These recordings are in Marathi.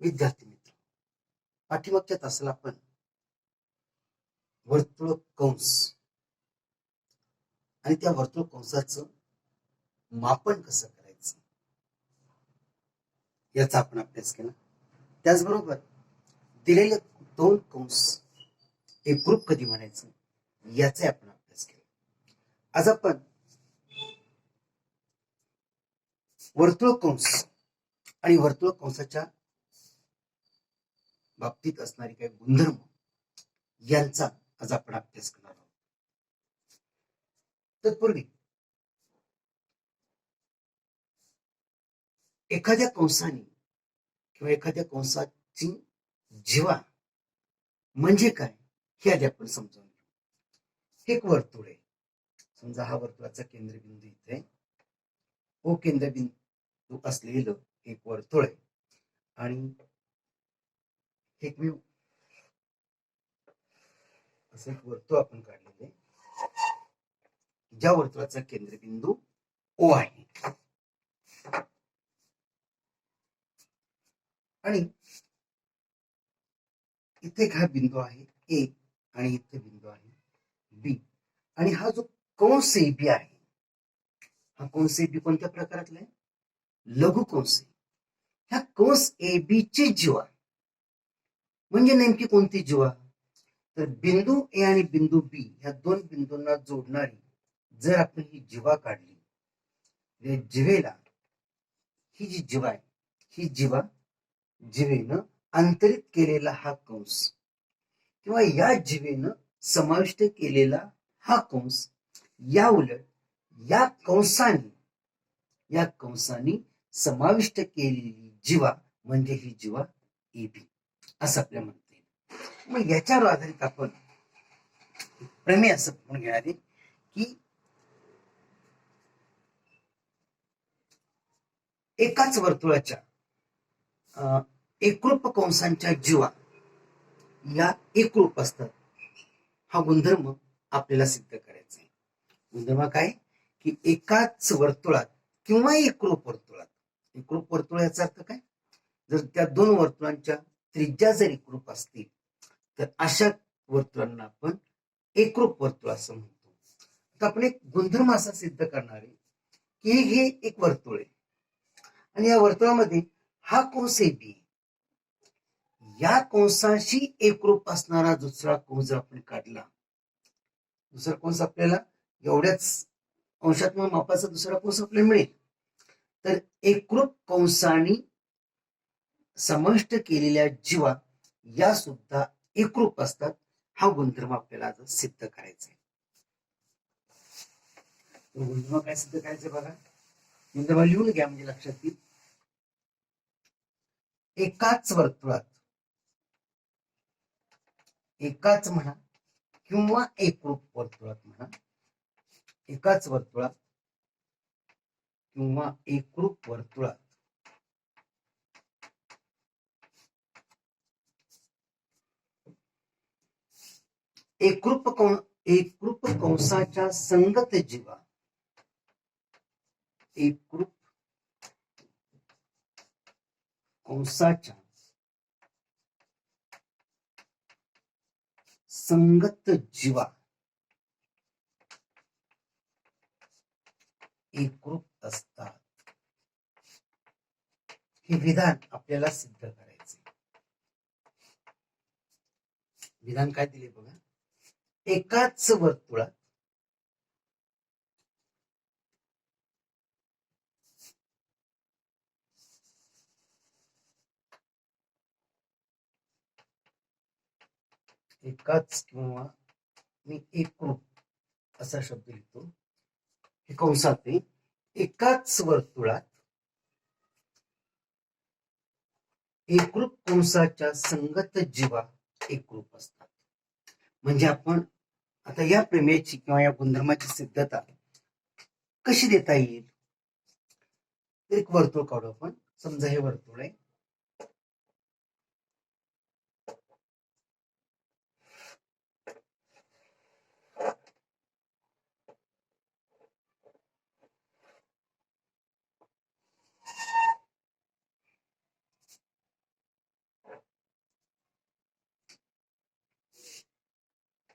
विद्यार्थी मित्र, पाठीमागच्या तासाला आपण वर्तुळ कंस आणि त्या वर्तुळ कंसाचं मापन कसं करायचं याचा आपण अभ्यास केला. त्याचबरोबर दिलेले दोन कंस एकरूप कधी म्हणायचं याचा आपण अभ्यास केला. आज आपण वर्तुळ कंस आणि वर्तुळ कंसाच्या बाबतीत असणारे काही गुणधर्म यांचा आज आपण अभ्यास करणार आहोत. तत्पूर्वी एखाद्या कंसाने किंवा एखाद्या कंसाची जीवा म्हणजे काय हे आधी आपण समजावून घेऊ. एक वर्तुळ आहे, समजा हा वर्तुळाचा केंद्रबिंदू इथे, ओ केंद्रबिंदू असलेलं एक वर्तुळ आहे आणि एक मी असं एक वर्तुळ आपण काढलेलं आहे ज्या वर्तुळाचा केंद्रबिंदू ओ आहे आणि इथे हा बिंदू आहे ए आणि इथे बिंदू आहे बी आणि हा जो कंस ए बी आहे हा कंस ए बी कोणत्या प्रकारातला आहे? लघु कंस आहे. ह्या कंस ए बी ची जीवा म्हणजे नेमकी कोणती जीवा? तर बिंदू ए आणि बिंदू बी ह्या दोन बिंदूंना जोडणारी जर आपण ही जीवा काढली, जीवेला ही जी जीवा आहे ही जीवा जीवेनं अंतरित केलेला हा कंस किंवा या जीवेनं समाविष्ट केलेला हा कंस, या उलट या कंसाने समाविष्ट केलेली जीवा म्हणजे ही जीवा ए बी असं आपल्याला म्हणता येईल. मग याच्यावर आधारित आपण प्रमेय असं म्हणून घेणार आहे की एकाच वर्तुळाच्या एकरूप कंसांच्या जीवा या एकरूप असतात. हा गुणधर्म आपल्याला सिद्ध करायचा आहे. गुणधर्म काय की एकाच वर्तुळात किंवा एकरूप वर्तुळ याचा अर्थ काय? जर त्या दोन वर्तुळांच्या त्रिज्या जर एकरूप असतील तर अशा वर्तुळांना आपण एकरूप वर्तुळ असं म्हणतो. तर आपण एक गुणधर्म असा सिद्ध करणार आहे की हे एक वर्तुळ आहे आणि या वर्तुळामध्ये हा कंस ए बी, या कंसाशी एकरूप असणारा दुसरा कंस जर आपण काढला, दुसरा कंस आपल्याला एवढ्याच अंशात्मक मापाचा दुसरा कंस आपल्याला मिळेल, तर एकरूप कंसाने समाविष्ट केलेल्या जीवा या सुद्धा एकरूप असतात. हा गुणधर्म आपल्याला आज सिद्ध करायचा आहे. गुणधर्म काय सिद्ध करायचं बघा, गुणधर्म लिहून घ्या म्हणजे लक्षात येईल. एकाच वर्तुळात, एकाच म्हणा किंवा एकरूप वर्तुळात म्हणा, एकाच वर्तुळात किंवा एकरूप वर्तुळात एकरूप कंसाच्या संगत जीवा, एकरूप कंसाच्या संगत जीवा एकरूप असतात. हे विधान आपल्याला सिद्ध करायचे. विधान काय दिले बघा, एकाच वर्तुळात एकाच किंवा मी एकरूप असा शब्द लिहितो, हे कंसात एकाच वर्तुळात एकरूप कंसाच्या संगत जीवा एकरूप असतात. म्हणजे आपण आता या प्रमेयाची किंवा या गुणधर्माची सिद्धता कशी देता येईल? एक वर्तुळ काढू आपण. समजा हे वर्तुळ आहे,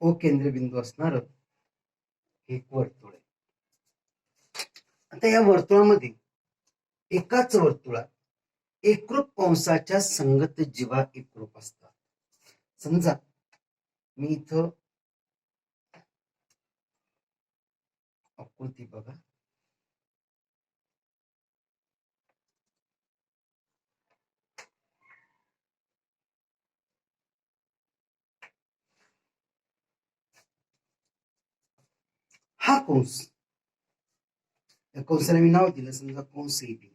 ओ केंद्रबिंदू असणार एक वर्तुळ आहे. आता या वर्तुळामध्ये एकाच वर्तुळात एकरूप कंसाच्या संगत जीवा एकरूप असतात. समजा मी इथं आकृती बघा, हा कंस, या कंसाला मी नाव दिलं समजा कंस एबी,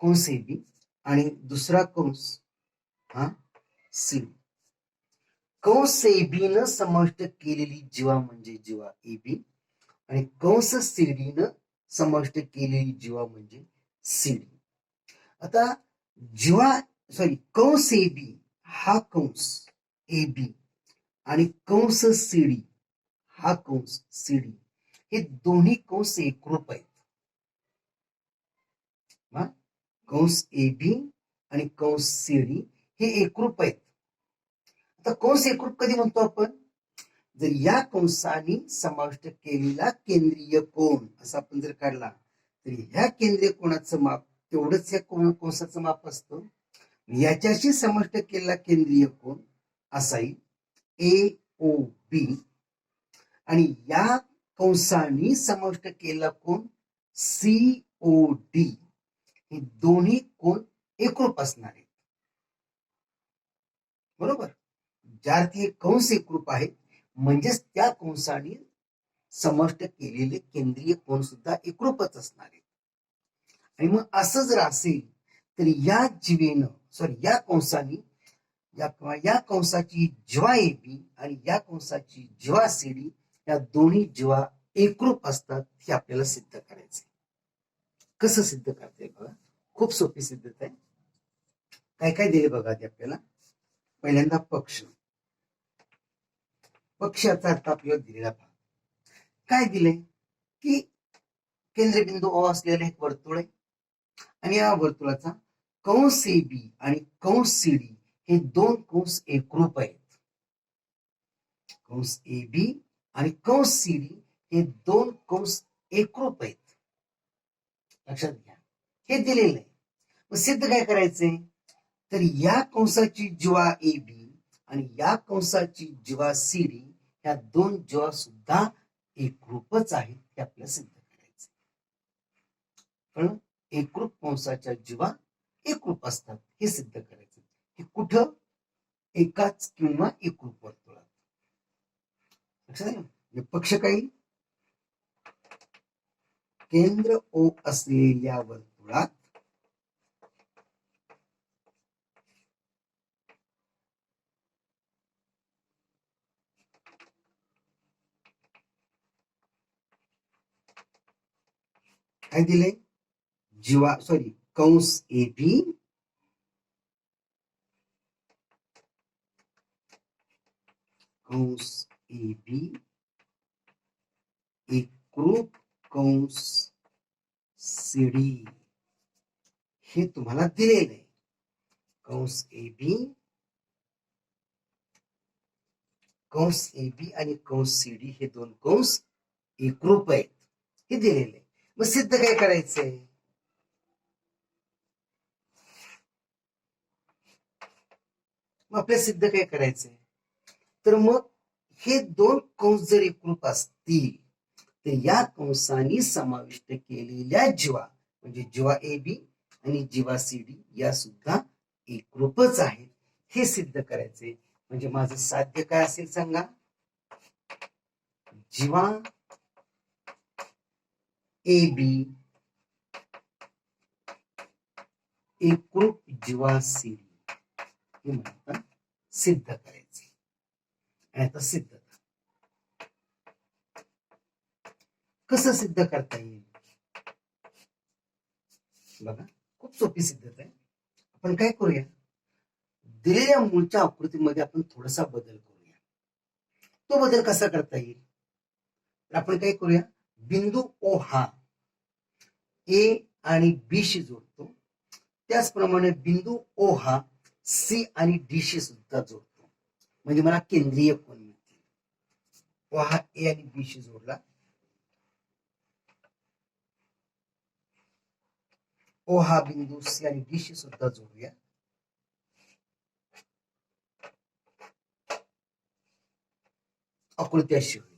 कंस एबी आणि दुसरा कंस हा सी. कंस एबी न समाविष्ट केलेली जीवा म्हणजे जीवा एबी आणि कंस सीडी न समाविष्ट केलेली जीवा म्हणजे सीडी. आता जीवा कंस एबी हा कंस एबी आणि कंस सीडी हा कंस सीडी हे दोन्ही कंस एकरूप आहेत. कंस एबी आणि कंस सीडी हे एकरूप आहेत. आता कंस एकरूप कधी म्हणतो आपण? जर या कंसाने समाविष्ट केलेला केंद्रीय कोन असा आपण जर काढला तर ह्या केंद्रीय कोणाचं माप तेवढंच या कंसाचं माप असतं. याच्याशी समाविष्ट केलेला केंद्रीय कोन असा ए ओ बी आणि या कंसाने समाविष्ट केलेला कोन सी ओ डी हे दोन्ही कोन एकरूप असणार आहेत. बरोबर, ज्या अर्थी कंस एकरूप आहेत म्हणजेच त्या कंसाने समाविष्ट केलेले केंद्रीय कोन सुद्धा एकरूपच असणार आहेत. आणि मग असं जर असेल तर या जीवेनं या कंसाने या कंसाची जीवा एबी आणि या कंसाची जीवा सीडी या दोन्ही जीवा एकरूप असतात हे आपल्याला सिद्ध करायचं. कसं सिद्ध करते बघा, खूप सोपी सिद्धता आहे. काय काय दिले बघा ते आपल्याला. पहिल्यांदा पक्ष, पक्षाचा अर्थ आपल्याला दिलेला भाग काय दिले की केंद्रबिंदू ओ असलेलं एक वर्तुळ आहे आणि या वर्तुळाचा कंस एबी आणि कंस सीडी हे दोन कंस एकरूप आहेत. कंस एबी आणि कंस सीडी हे दोन कंस एकरूप आहेत. लक्षात घ्या, हे दिलेलं आहे. मग सिद्ध काय करायचंय तर या कंसाची जीवा एबी आणि या कंसाची जीवा सीडी ह्या दोन जीवा सुद्धा एकरूपच आहेत हे आपल्याला सिद्ध करायचं. पण एकरूप कंसाच्या जीवा एकरूप असतात हे सिद्ध करायचं. हे कुठं? एकाच किंवा एकरूप वर्तुळात. लक्षात पक्ष काही केंद्र ओ असलेल्या वर्तुळात काय दिले? जीवा कंस एबी कंस एबी एकरूप कंस सीडी हे तुम्हाला दिलेलं आहे. कंस एबी आणि कंस सीडी हे दोन कंस एकरूप आहेत हे दिलेले. मग सिद्ध काय करायचंय? मग आपल्याला सिद्ध काय करायचंय तर मग हे दोन कंस जर एकरूप असतील तर या कंसाने समाविष्ट केलेल्या जीवा म्हणजे जीवा एबी आणि जीवा सीडी या सुद्धा एकरूपच आहेत हे सिद्ध करायचे. म्हणजे माझं साध्य काय असेल सांगा? जीवा एबी एकरूप जीवा सीडी हे म्हणतात सिद्ध करायचे. आणि आता सिद्ध कसं सिद्ध करता येईल बघा, खूप सोपी सिद्धता आहे. आपण काय करूया, दिलेल्या मूळच्या आकृतीमध्ये आपण थोडासा बदल करूया. तो बदल कसा करता येईल तर आपण काय करूया, बिंदू ओ हा ए आणि बी शी जोडतो, त्याचप्रमाणे बिंदू ओ हा सी आणि डी शी सुद्धा जोडतो. म्हणजे मला केंद्रीय कोण मिळतील. ओ हा ए आणि बी शी जोडला, ओ हा बिंदू सी आणि डी शी सुद्धा जोडूया. आकृती अशी होईल.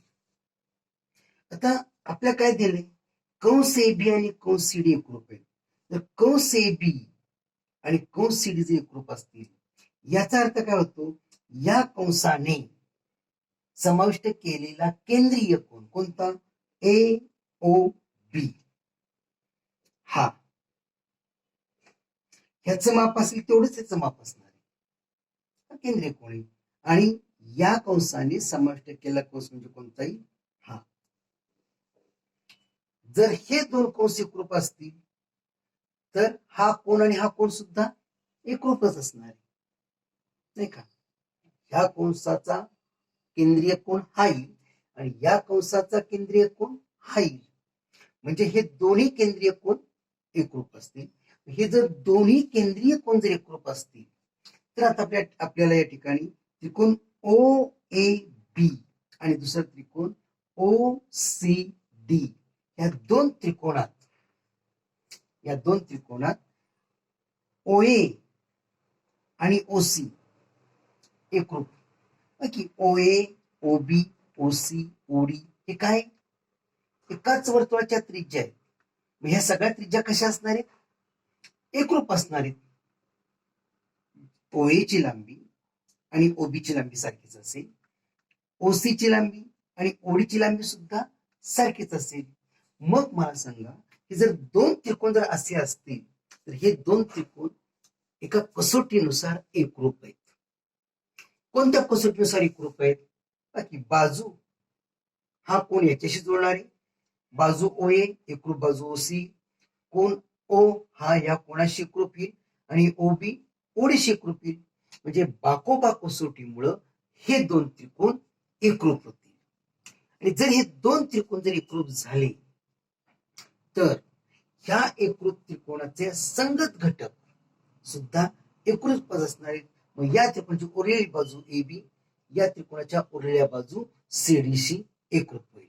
आता आपल्या काय दिले, कंस ए बी आणि कंस सी डी एकरूप आहे. तर कंस ए बी आणि कंस सी डी जे एकरूप असतील, याचा अर्थ काय होतो, या कंसाने समाविष्ट केलेला केंद्रीय कोण कोणता, ए ओ बी, हा ह्याचं माप असेल तेवढंच ह्याचं माप असणार आहे, केंद्रीय कोण आहे. आणि या कंसाने समाविष्ट केलेला कंस म्हणजे कोणताही हा. जर हे दोन कंस एकरूप असतील तर हा कोण आणि हा कोण सुद्धा एकरूपच असणार आहे, नाही का. ह्या कंसाचा केंद्रीय कोण हा येईल आणि या कंसाचा केंद्रीय कोण हा येईल. म्हणजे हे दोन्ही केंद्रीय कोण एकरूप असतील. हे जर दोन्ही केंद्रीय कोण जर एकरूप असतील तर आता आपल्याला या ठिकाणी त्रिकोण ओ ए बी आणि दुसरा त्रिकोण ओ सी डी, या दोन त्रिकोणात ओ ए आणि ओ सी एकरूप, की ओ ए O B O C O D हे काय एकाच वर्तुळाच्या त्रिज्या आहेत. ह्या सगळ्या त्रिज्या कशा असणार आहेत, एकरूप असणार आहेत. ओ ए ची लांबी आणि ओबी ची लांबी सारखीच असेल, ओसी ची लांबी आणि ओडी ची लांबी सुद्धा सारखीच असेल. मग मला सांगा की जर दोन त्रिकोण जर असे असतील तर हे दोन त्रिकोण एका कसोटीनुसार एकरूप आहेत. कोणत्या कसोटीनुसार एकरूप आहेत, की बाजू हा कोण याच्याशी जोडणारे, बाजू ओ ए एकरूप बाजू ओ सी, कोण ओ हा या कोणाशी एकरूप येईल आणि ओ बी ओडीशी एकरूप येईल. म्हणजे बाकोबा कसोटीमुळं हे दोन त्रिकोण एकरूप होतील. आणि जर हे दोन त्रिकोण जर एकरूप झाले तर ह्या एकरूप त्रिकोणाचे संगत घटक सुद्धा एकरूपच असणार आहेत. मग या त्रिकोणाची उरलेली बाजू ए बी या त्रिकोणाच्या उरलेल्या बाजू सीडीशी एकरूप होईल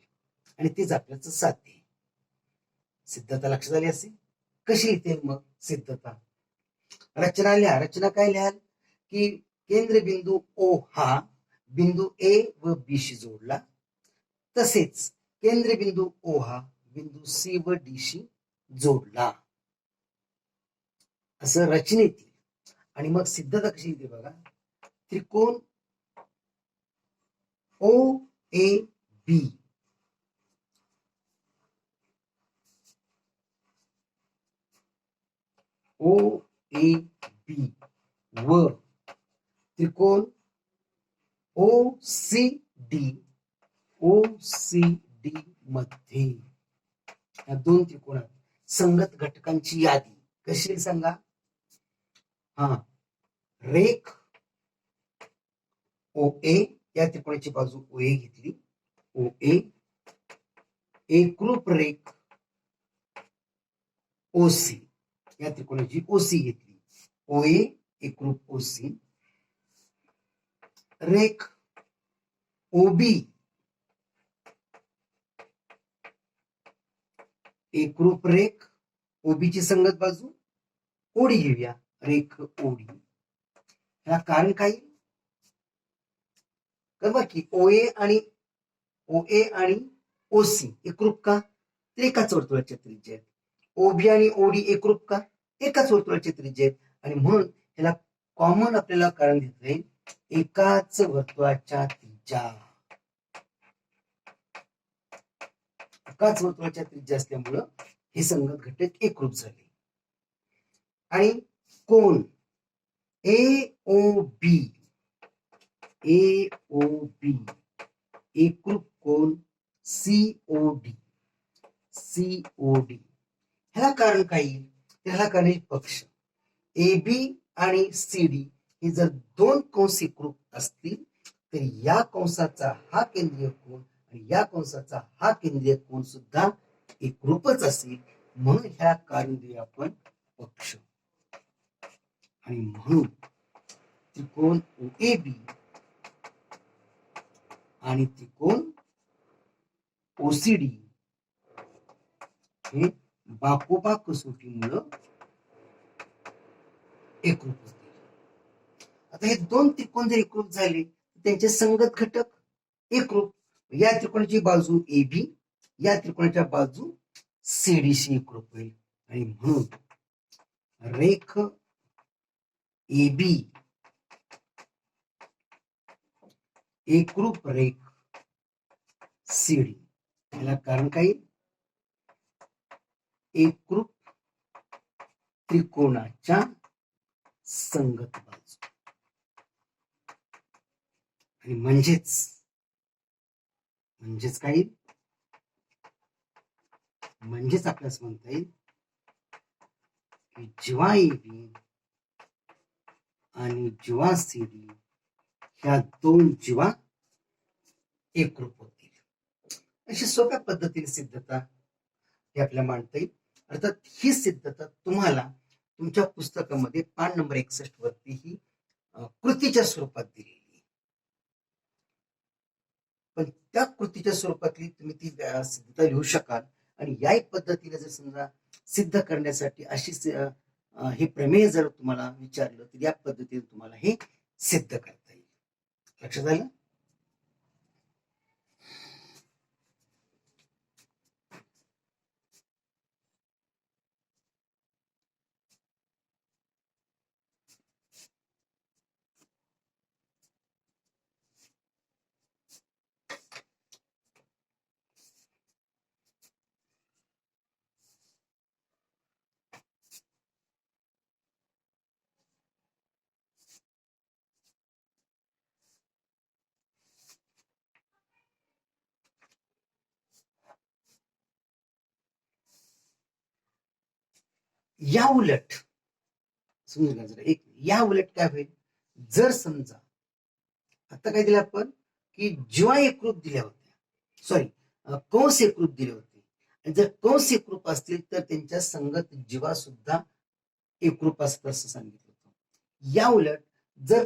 आणि तेच आपल्याचं साध्य आहे. सिद्धता लक्षात आली असेल. कशी येते मग सिद्धता, रचना लिहा. रचना काय लिहाल की केंद्रबिंदू ओ हा बिंदू ए व बी शी जोडला, तसेच केंद्रबिंदू ओ हा बिंदू सी व डी शी जोडला, असं रचनेत. आणि मग सिद्धता कशी येते बघा, त्रिकोण ओ A B O A B व त्रिकोण ओ सी डी मध्ये या दोन त्रिकोणात संगत घटकांची यादी कशी सांगा. हा, रेख ओ ए या त्रिकोणाची बाजू ओ ए घेतली, ओ ए एकरूप रेख ओ सी या त्रिकोणाची ओ सी घेतली, ओ ए एकरूप ओ सी, रेख ओबी एकरूप रेख ओबीची संगत बाजू ओडी घेऊया, रेख ओडी. याला कारण काय, बघा की ओ ए आणि ओसी एकरूप का, ते एकाच वर्तुळाच्या त्रिज्या आहेत. ओबी आणि ओडी एकरूप का, एकाच वर्तुळाच्या त्रिज्या आहेत. आणि म्हणून याला कॉमन आपल्याला कारण देता येईल, एकाच वर्तुळाच्या त्रिज्या. एकाच वर्तुळाच्या त्रिज्या असल्यामुळं हे संगत घटक एकरूप झाले. आणि कोण ए ओ बी एकरूप कोण सीओडी ह्याला कारण काय येईल, त्याला कारण पक्ष ए बी आणि सी डी हे जर दोन कंस एकरूप असतील तर या कंसाचा हा केंद्रीय कोण आणि या कंसाचा हा केंद्रीय कोण सुद्धा एकरूपच असेल. म्हणून ह्या कारण देऊया आपण पक्ष. आणि म्हणून त्रिकोण ओ ए बी आणि त्रिकोण ओसीडी हे बाकोबा कसोटीमुळे एकरूप होतील. आता हे दोन त्रिकोण जर एकरूप झाले तर त्यांचे संगत घटक एकरूप. या त्रिकोणाची बाजू ए बी या त्रिकोणाच्या बाजू सीडीशी एकरूप होईल आणि म्हणून रेख ए बी एकरूप रेख सीडी. याला कारण काय? एकरूप त्रिकोणाच्या संगत बाजू. आणि म्हणजेच काय? म्हणजेच आपल्याला म्हणता येईल की जेव्हा ए बी आणि जेव्हा सी डी ह्या दोन जीवा एकरूप होतील. अशी सोप्या पद्धतीने सिद्धता हे आपल्याला मांडता येईल. अर्थात ही सिद्धता तुम्हाला तुमच्या पुस्तकामध्ये पान नंबर 61 वरती ही कृतीच्या स्वरूपात दिलेली. पण त्या कृतीच्या स्वरूपातली तुम्ही ती सिद्धता लिहू शकाल. आणि या पद्धतीने जर समजा सिद्ध करण्यासाठी अशी हे प्रमेय जर तुम्हाला विचारलं तर या पद्धतीने तुम्हाला हे सिद्ध करता येईल. लक्षात आलं? या उलट समजून जरा एक या उलट काय होईल? जर समजा आता काय दिलं आपण की जेव्हा एकरूप दिल्या होत्या, सॉरी कंस एकरूप दिले होते, आणि जर कंस एकरूप असतील तर त्यांच्या संगत जीवा सुद्धा एकरूप असतात असं सांगितलं होतं. या उलट जर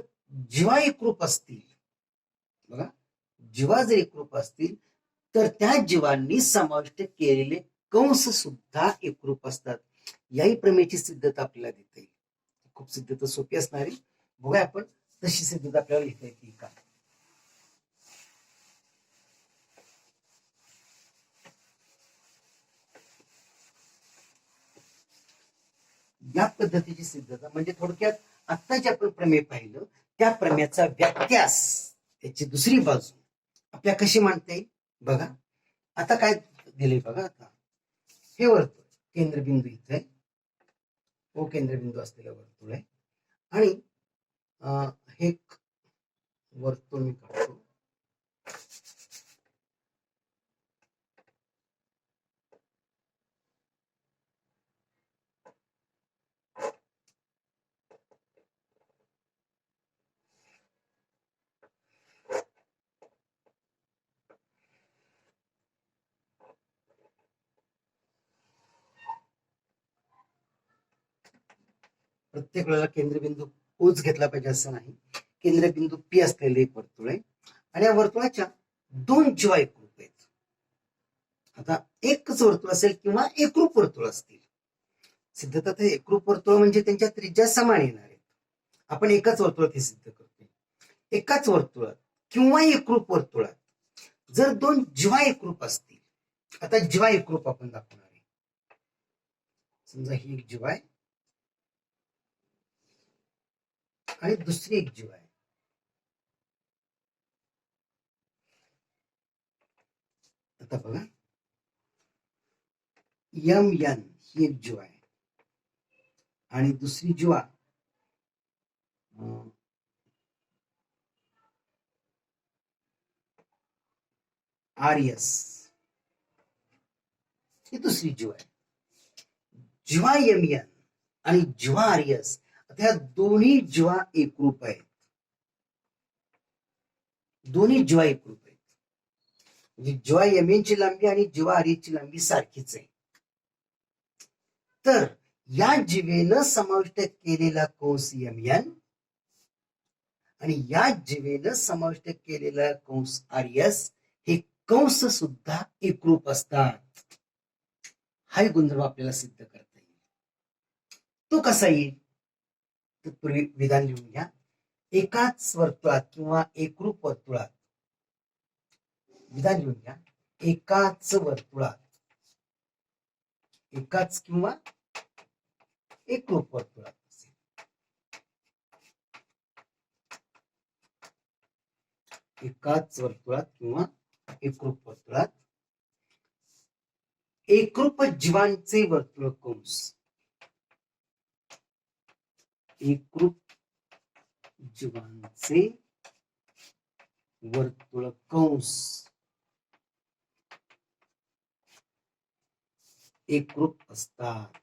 जीवा एकरूप असतील, बघा जीवा जर एकरूप असतील तर त्या जीवांनी समाविष्ट केलेले कंस सुद्धा एकरूप असतात. याही प्रमेयची सिद्धता आपल्याला देता येईल. खूप सिद्धता सोपी असणार आहे. बघूया आपण तशी सिद्धता आपल्याला लिहिता येते का. या पद्धतीची सिद्धता म्हणजे थोडक्यात आता जे आपण प्रमेय पाहिलं त्या प्रमेयाचा व्यत्यास त्याची दुसरी बाजू आपल्या कशी मांडता येईल बघा. आता काय दिले बघा. आता हे वर्तुळ केंद्रबिंदू इथे आहे, ओ केंद्रबिंदू असलेलं वर्तुळ आहे. आणि हे वर्तुळ मी काढतो. प्रत्येक वेळेला केंद्रबिंदू ओच घेतला पाहिजे असं नाही. केंद्रबिंदू पी असलेले एक वर्तुळ आहे आणि या वर्तुळाच्या दोन जीवा एकरूप आहेत. आता एकच वर्तुळ असेल किंवा एकरूप वर्तुळ असतील. सिद्धतात एकरूप वर्तुळ म्हणजे त्यांच्या त्रिज्या समान येणार आहेत. आपण एकाच वर्तुळात हे सिद्ध करतो. एकाच वर्तुळात किंवा एकरूप वर्तुळात जर दोन जीवा एकरूप असतील, आता जीवा एकरूप आपण दाखवणार आहे. समजा ही एक जीवा आहे आणि दुसरी एक जीवा आहे. आता बघा एम एन ही एक जीवा आहे आणि दुसरी जीवा आर एस ही दुसरी जीवा आहे. जीवा एम एन आणि जीवा आर एस ह्या दोन्ही जीवा एकरूप आहेत. दोन्ही जीवा एकरूप आहेत. म्हणजे जीवा एम एन ची लांबी आणि जीवा आर एस ची लांबी सारखीच आहे. तर या जीवेनं समाविष्ट केलेला कंस एम एन आणि या जीवेनं समाविष्ट केलेला कंस आर्यस हे कंस सुद्धा एकरूप असतात. हाही गुणधर्म आपल्याला सिद्ध करता येईल. तो कसा येईल तर पूर्वी विधान लिहून घ्या. एकाच वर्तुळात किंवा एकरूप वर्तुळात, विधान लिहून घ्या, एकाच वर्तुळात, एकाच किंवा एकरूप वर्तुळात, एकाच वर्तुळात किंवा एकरूप वर्तुळात एकरूप जीवांचे वर्तुळ कंस, एकरूप जीवांचे वर्तुळ कंस एकरूप असतात.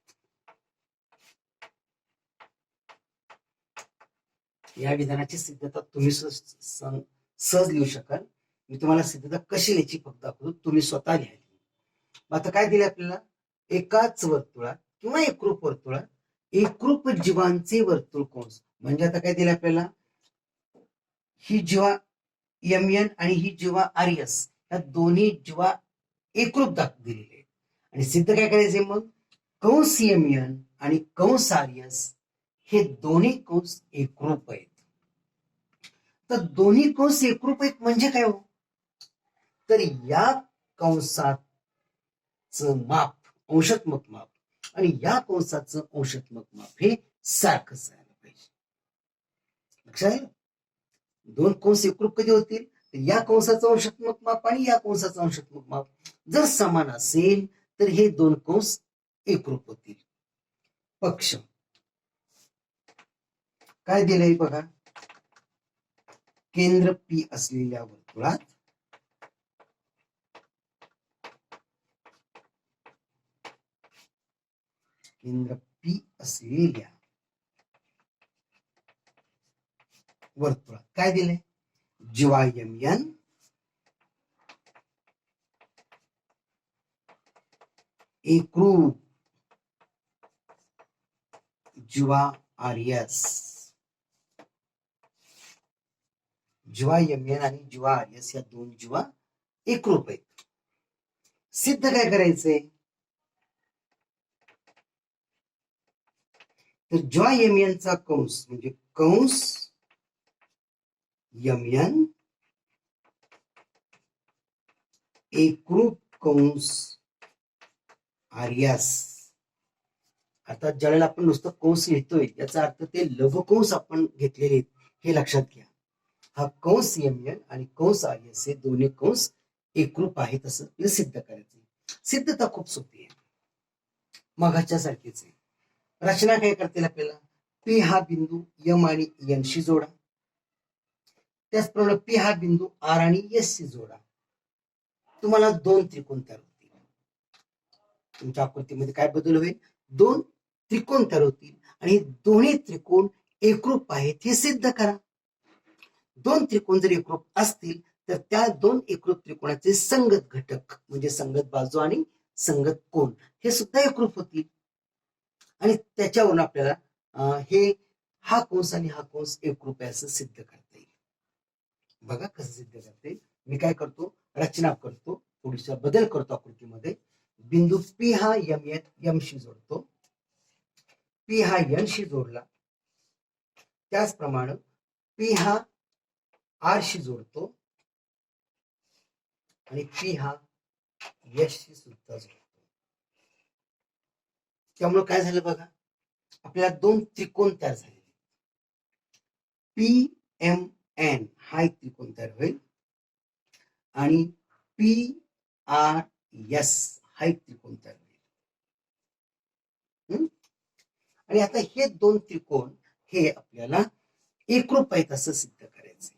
या विधानाची सिद्धता तुम्ही सहज लिहू शकाल. मी तुम्हाला सिद्धता कशी लिहायची फक्त दाखवतो, तुम्ही स्वतः लिहायची. आता काय दिले आपल्याला, एकाच वर्तुळात किंवा एकरूप वर्तुळात एकरूप जीवांचे वर्तुळ कंस. म्हणजे आता काय दिले आपल्याला, ही जीवा यमयन आणि ही जीवा आर्यस, या दोन्ही जीवा एकरूप दिलेले आहेत. आणि सिद्ध काय करायचे मग, कंस यमयन आणि कंस आर्यस हे दोन्ही कंस एकरूप आहेत. तर दोन्ही कंस एकरूप आहेत म्हणजे काय हो, तर या कंसाचं माप, अंशात्मक माप, आणि या कंसाचं अंशात्मक माप हे सारखंच राहायला पाहिजे. लक्षात आहे, दोन कंस एकरूप कधी होतील, या कंसाचं अंशात्मक माप आणि या कंसाचं अंशात्मक माप जर समान असेल तर हे दोन कंस एकरूप होतील. पक्ष काय दिलंय बघा, केंद्र पी असलेल्या वर्तुळात केंद्र पी असलेल्या वर्तुळात काय दिलंय, जीवा यमयन एकरूप जीवा आर्यस, जीवा यमयन आणि जीवा आर्यस या दोन जीवा एकरूप आहेत. सिद्ध काय करायचंय, तर जीवा यमयनचा कंस म्हणजे कंस यमयन एकरूप कंस आर्यस. अर्थात ज्यावेळेला आपण नुसतं कंस लिहितोय याचा अर्थ ते लघुकंस आपण घेतलेले आहेत हे लक्षात घ्या. हा कंस यमयन आणि कंस आर्यस हे दोन्ही कंस एकरूप आहेत असं सिद्ध करायचं. सिद्धता खूप सोपी आहे, मगाच्या सारखीच आहे. रचना काय करतील आपल्याला, पी हा बिंदू यम आणि एन शी जोडा, त्याचप्रमाणे पी हा बिंदू आर आणि एस शी जोडा. तुम्हाला दोन त्रिकोण तयार होतील. तुमच्या आकृतीमध्ये काय बदल होईल, दोन त्रिकोण तयार होतील आणि दोन्ही त्रिकोण एकरूप आहेत हे सिद्ध करा. दोन त्रिकोण जर एकरूप असतील तर त्या दोन एकरूप त्रिकोणाचे संगत घटक म्हणजे संगत बाजू आणि संगत कोण हे सुद्धा एकरूप होतील. आणि त्याच्यावरून आपल्याला हे हा कंस आणि हा कंस एकरूप आहे असं सिद्ध करता येईल. बघा कसं सिद्ध करता येईल. मी काय करतो, रचना करतो, थोडीसा बदल करतो आकृतीमध्ये. बिंदू पी हा यम शी जोडतो, पी हा एन शी जोडला, त्याचप्रमाणे पी हा आर शी जोडतो आणि पी हा एस शी सुद्धा जोडतो. त्यामुळे काय झालं बघा, आपल्याला दोन त्रिकोण तयार झाले. पी एम एन हा एक त्रिकोण तयार होईल आणि पी आर एस हा एक त्रिकोण तयार होईल. आणि आता हे दोन त्रिकोण हे आपल्याला एकरूप आहेत असं सिद्ध करायचं.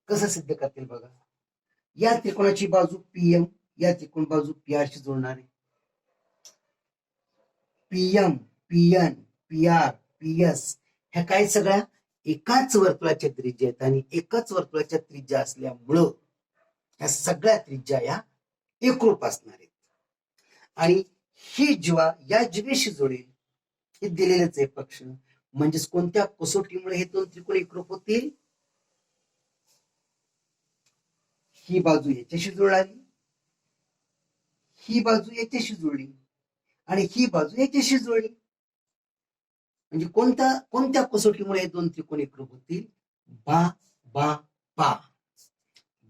कसं सिद्ध करतील बघा, या त्रिकोणाची बाजू पीएम या त्रिकोण बाजू पी आर शी जोडणार आहे. PM PN P R P S ह्या काय सगळ्या एकाच वर्तुळाच्या त्रिज्या आहेत आणि एकाच वर्तुळाच्या त्रिज्या असल्यामुळं ह्या सगळ्या त्रिज्या या एकरूप असणार आहेत. आणि ही जीवा या जीवेशी जोडेल हे दिलेलेच आहे पक्ष. म्हणजेच कोणत्या कसोटीमुळे हे दोन त्रिकोण एकरूप होतील? ही बाजू याच्याशी जुळाली, ही बाजू याच्याशी जुळली आणि ही बाजू याच्याशी जुळली. म्हणजे कोणत्या कसोटीमुळे हे दोन त्रिकोण एकरूप होतील? बा बा बा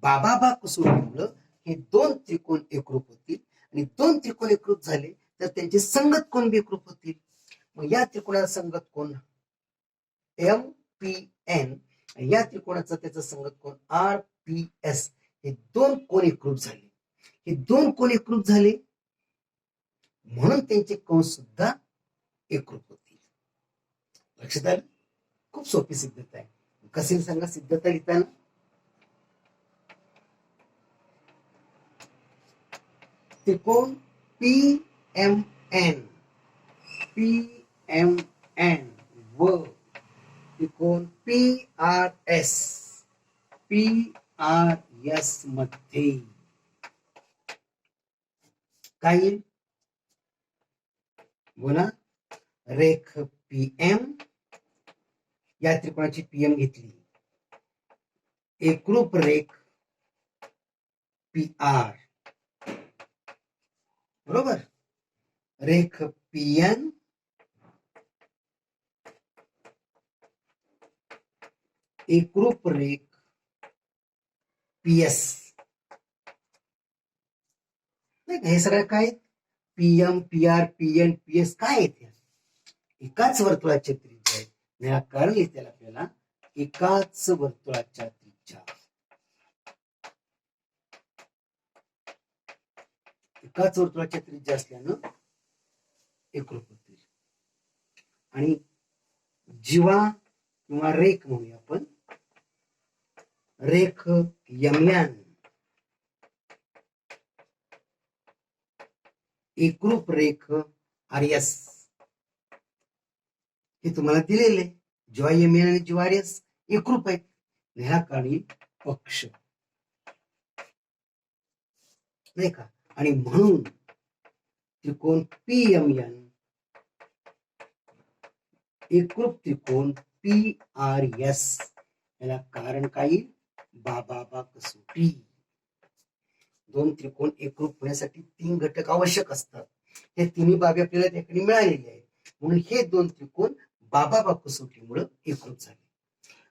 बाबा बा कसोटीमुळे हे दोन त्रिकोण एकरूप होतील आणि दोन त्रिकोण एकरूप झाले तर त्यांचे संगत कोण बी एकरूप होतील. मग या त्रिकोणाचा संगत कोण एम पी एन, या त्रिकोणाचा त्याचा संगत कोण आर पी एस. हे दोन कोण एकरूप झाले, हे दोन कोण एकरूप झाले म्हणून त्यांचे कंस सुद्धा एकरूप होतील. लक्षात आलं? खूप सोपी सिद्धता आहे. कशी सांगा सिद्धता लिहिताना? त्रिकोण पी एम एन व त्रिकोण पी आर एस मध्ये काय बोला? रेख पीएम, या त्रिकोणाची पीएम घेतली, एकरूप रेख पी आर, बरोबर? रेख पीएन एकरूप रेख पीएस. हे सगळं काय? PM P R PN PS काय आहेत? एकाच वर्तुळाच्या त्रिज्या आहेत. कारण येते आपल्याला एकाच वर्तुळाच्या त्रिज्या, एकाच वर्तुळाच्या त्रिज्या असल्यानं एकरूप होतील. आणि जीवा किंवा रेख म्हणूया आपण, रेख यमयान एकरूप रेख आर एस. हे तुम्हाला दिलेले जीवा यमयान आणि जीवा आर एस एकरूप आहेत. न्याकाळी पक्ष नाही का? आणि म्हणून त्रिकोण पी एम एन एकरूप त्रिकोण पी आर एस. याला कारण काही बाबा बा कसोटी. दोन त्रिकोण एकरूप होण्यासाठी तीन घटक आवश्यक असतात. हे तिन्ही बाबी आपल्याला त्या ठिकाणी मिळालेली आहेत. म्हणून हे दोन त्रिकोण बाबा बा कसोटीमुळे एकरूप झाले.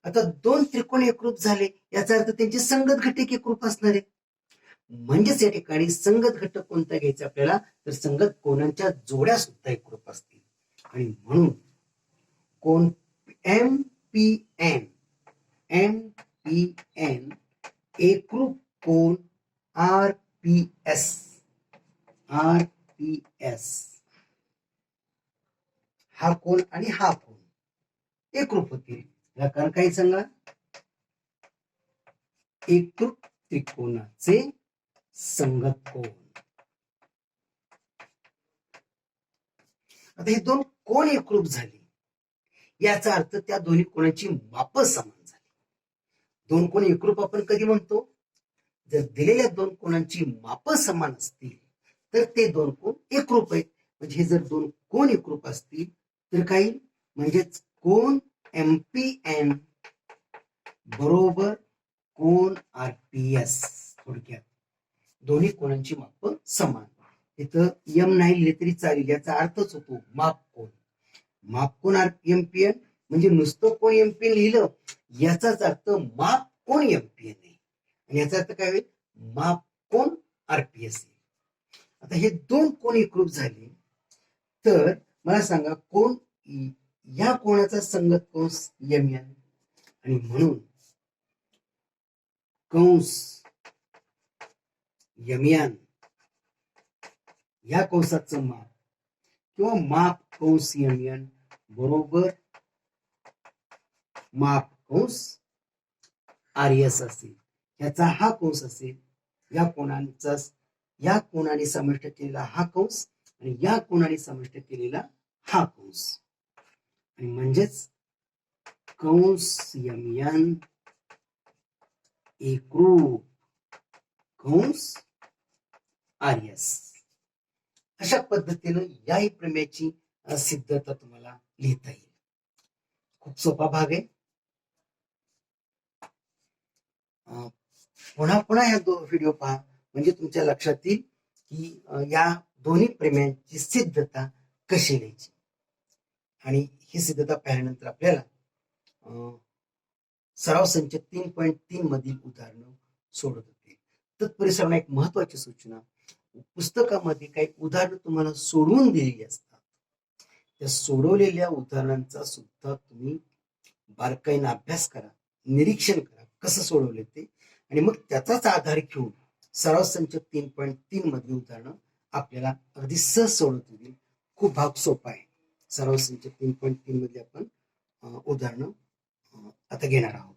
आता दोन त्रिकोण एकरूप झाले याचा अर्थ त्यांचे संगत घटक एकरूप असणार आहे. म्हणजेच या ठिकाणी संगत घटक कोणता घ्यायचा आपल्याला? तर संगत कोणांच्या जोड्या सुद्धा एकरूप असतील. आणि म्हणून कोण एम पी एन एकरूप कोण आर पी एस हा कोण आणि हा कोण एकरूप होतील. कारण काही सांगा? एकरूप त्रिकोणाचे संगत कोण. आता हे दोन कोण एकरूप झाले याचा अर्थ त्या दोन्ही कोणाची माप समान झाली. दोन कोण एकरूप आपण कधी म्हणतो? जर दिलेल्या दोन कोणांची माप समान असतील तर ते दोन कोण एकरूप आहेत. म्हणजे हे जर दोन कोण एकरूप असतील तर काही म्हणजेच कोण एमपीएन बरोबर कोण आरपीएस. थोडक्यात दोन्ही कोणांची माप समान. इथं एम नाही लिहिले तरी चालेल, याचा अर्थच होतो माप कोण. माप कोण एमपीएन म्हणजे नुसतं कोण एमपीएन लिहिलं याचाच अर्थ माप कोण एमपीएन आहे आणि याचा अर्थ काय होईल? माप कोण आरपीएस. आता हे दोन कोण एकरूप झाले तर मला सांगा कोण या कोणाचा संगत कंस यमयान. आणि म्हणून कंस यमयान या कंसाचं माप किंवा माप कंस यमयान बरोबर माप कंस आर एस असेल. याचा हा कंस असेल, या कोणाने समाविष्ट केलेला हा कंस आणि या कोणाने समाविष्ट केलेला हा कंस. आणि म्हणजेच कंस यमयान एकरूप कंस आर एस. अशा पद्धतीनं याही प्रमेयाची सिद्धता तुम्हाला लिहिता येईल. खूप सोपा भाग आहे. अं, पुन्हा पुन्हा ह्या व्हिडिओ पहा, म्हणजे तुमच्या लक्षात येईल की या दोन्ही प्रमेयांची सिद्धता कशी लिहायची. आणि ही सिद्धता पाहिल्यानंतर आपल्याला सराव संच 3.3 मधील उदाहरणं सोडत होते. तत्पूर्वी सर्वांना एक महत्वाची सूचना, पुस्तकामध्ये काही उदाहरणं तुम्हाला सोडवून दिलेली असतात. त्या सोडवलेल्या उदाहरणांचा सुद्धा तुम्ही बारकाईने अभ्यास करा, निरीक्षण करा कसं सोडवले ते, आणि मग त्याचाच आधार घेऊन सराव संच 3.3 मधील उदाहरणं आपल्याला अगदी सहज सोडवता येईल. खूप भाग सोपा आहे. सराव संच 3.3 मध्ये आपण उदाहरणं आता घेणार आहोत.